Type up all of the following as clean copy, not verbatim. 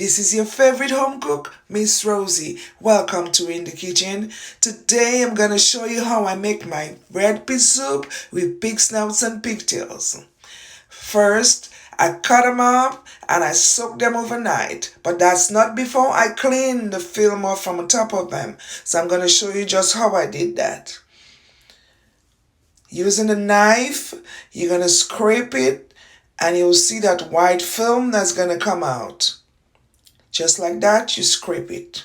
This is your favorite home cook, Miss Rosie. Welcome to In the Kitchen. Today I'm gonna show you how I make my red pea soup with pig snouts and pigtails. First, I cut them up and I soak them overnight, but that's not before I clean the film off from the top of them. So I'm gonna show you just how I did that. Using a knife, you're gonna scrape it and you'll see that white film that's gonna come out. Just like that, you scrape it.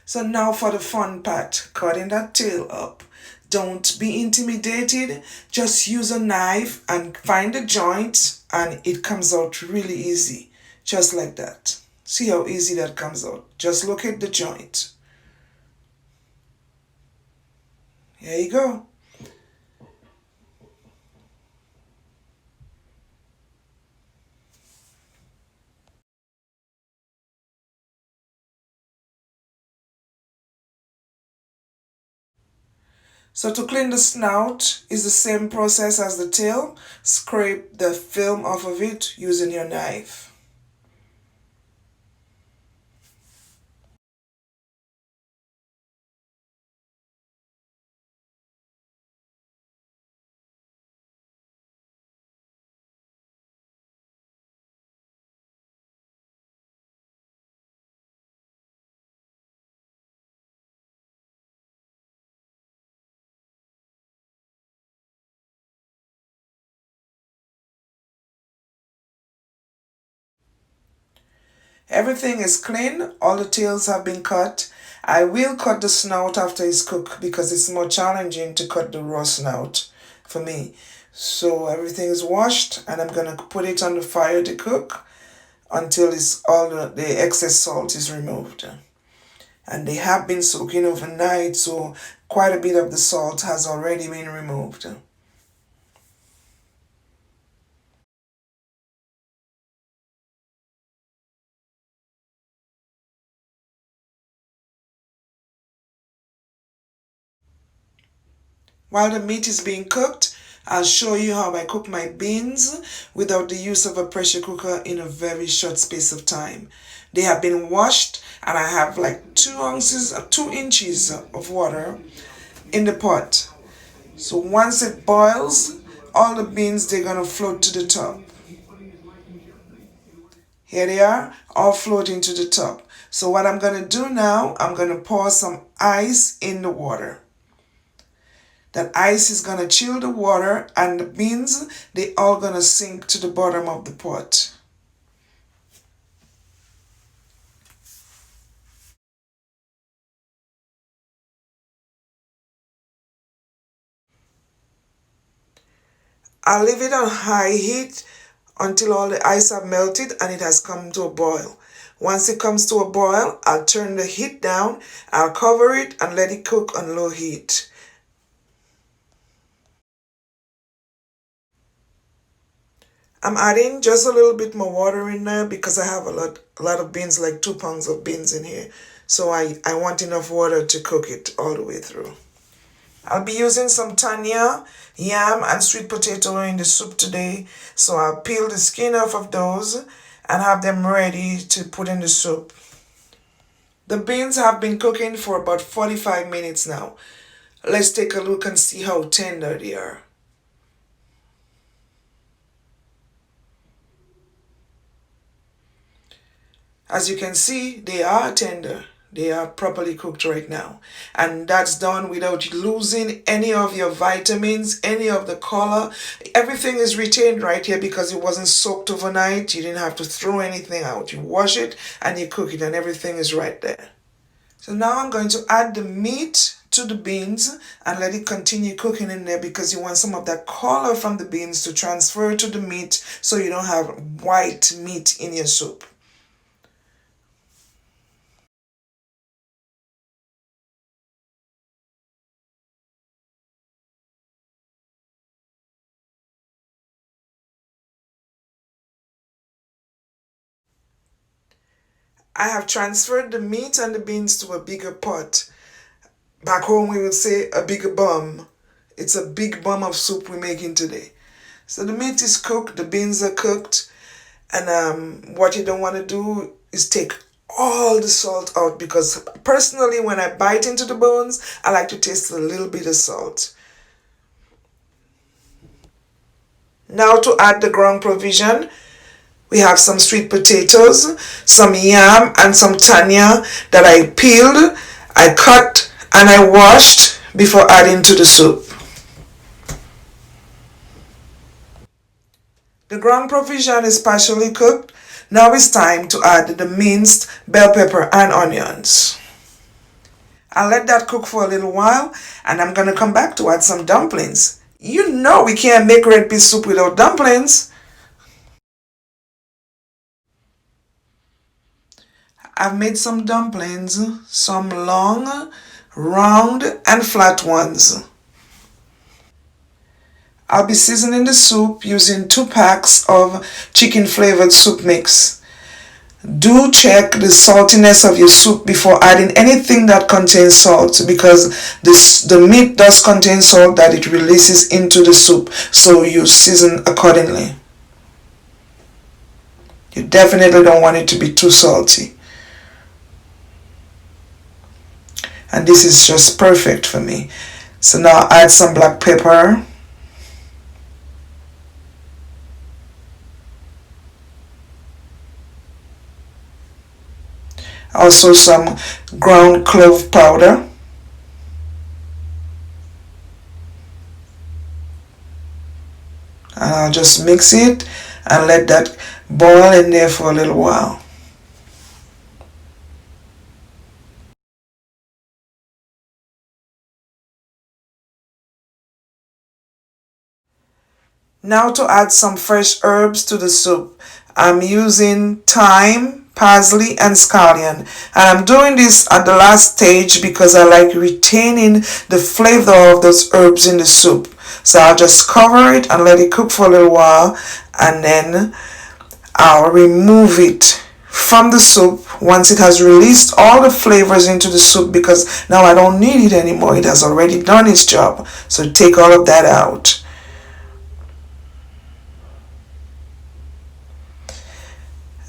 So now for the fun part, cutting that tail up. Don't be intimidated, just use a knife and find the joint and it comes out really easy. Just like that. See how easy that comes out. Just locate the joint. Here you go. So to clean the snout is the same process as the tail. Scrape the film off of it using your knife. Everything is clean, all the tails have been cut. I will cut the snout after it's cooked because it's more challenging to cut the raw snout for me. So everything is washed and I'm gonna put it on the fire to cook until it's all the excess salt is removed. And they have been soaking overnight, so quite a bit of the salt has already been removed. While the meat is being cooked, I'll show you how I cook my beans without the use of a pressure cooker in a very short space of time. They have been washed and I have like 2 inches of water in the pot. So once it boils, all the beans, they're gonna float to the top. Here they are, all floating to the top. So what I'm gonna do now, I'm gonna pour some ice in the water. That ice is gonna chill the water and the beans, they all gonna sink to the bottom of the pot. I'll leave it on high heat until all the ice have melted and it has come to a boil. Once it comes to a boil, I'll turn the heat down, I'll cover it and let it cook on low heat. I'm adding just a little bit more water in there because I have a lot of beans, like 2 pounds of beans in here. So I want enough water to cook it all the way through. I'll be using some tanya, yam, and sweet potato in the soup today. So I'll peel the skin off of those and have them ready to put in the soup. The beans have been cooking for about 45 minutes now. Let's take a look and see how tender they are. As you can see, they are tender. They are properly cooked right now. And that's done without losing any of your vitamins, any of the color. Everything is retained right here because it wasn't soaked overnight. You didn't have to throw anything out. You wash it and you cook it and everything is right there. So now I'm going to add the meat to the beans and let it continue cooking in there because you want some of that color from the beans to transfer to the meat so you don't have white meat in your soup. I have transferred the meat and the beans to a bigger pot. Back home we would say a bigger bum. It's a big bum of soup we're making today. So the meat is cooked, the beans are cooked, and what you don't want to do is take all the salt out, because personally when I bite into the bones, I like to taste a little bit of salt. Now to add the ground provision, we have some sweet potatoes, some yam, and some tanya that I peeled, I cut, and I washed before adding to the soup. The ground provision is partially cooked. Now it's time to add the minced bell pepper and onions. I'll let that cook for a little while, and I'm going to come back to add some dumplings. You know we can't make red pea soup without dumplings. I've made some dumplings, some long, round, and flat ones. I'll be seasoning the soup using 2 packs of chicken flavored soup mix. Do check the saltiness of your soup before adding anything that contains salt, because the meat does contain salt that it releases into the soup, so you season accordingly. You definitely don't want it to be too salty. And this is just perfect for me. So now add some black pepper. Also some ground clove powder. And I'll just mix it and let that boil in there for a little while. Now to add some fresh herbs to the soup. I'm using thyme, parsley, and scallion. And I'm doing this at the last stage because I like retaining the flavor of those herbs in the soup. So I'll just cover it and let it cook for a little while, and then I'll remove it from the soup once it has released all the flavors into the soup, because now I don't need it anymore. It has already done its job. So take all of that out.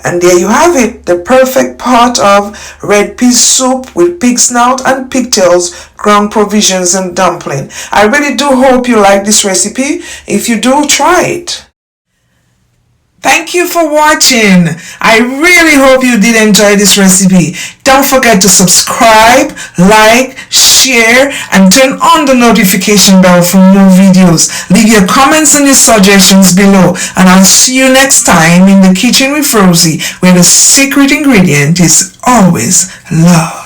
And there you have it, the perfect pot of red pea soup with pig snout and pigtails, ground provisions, and dumpling. I really do hope you like this recipe. If you do, try it. Thank you for watching. I really hope you did enjoy this recipe. Don't forget to subscribe, like, share, and turn on the notification bell for more videos. Leave your comments and your suggestions below, and I'll see you next time in the kitchen with Rosie, where the secret ingredient is always love.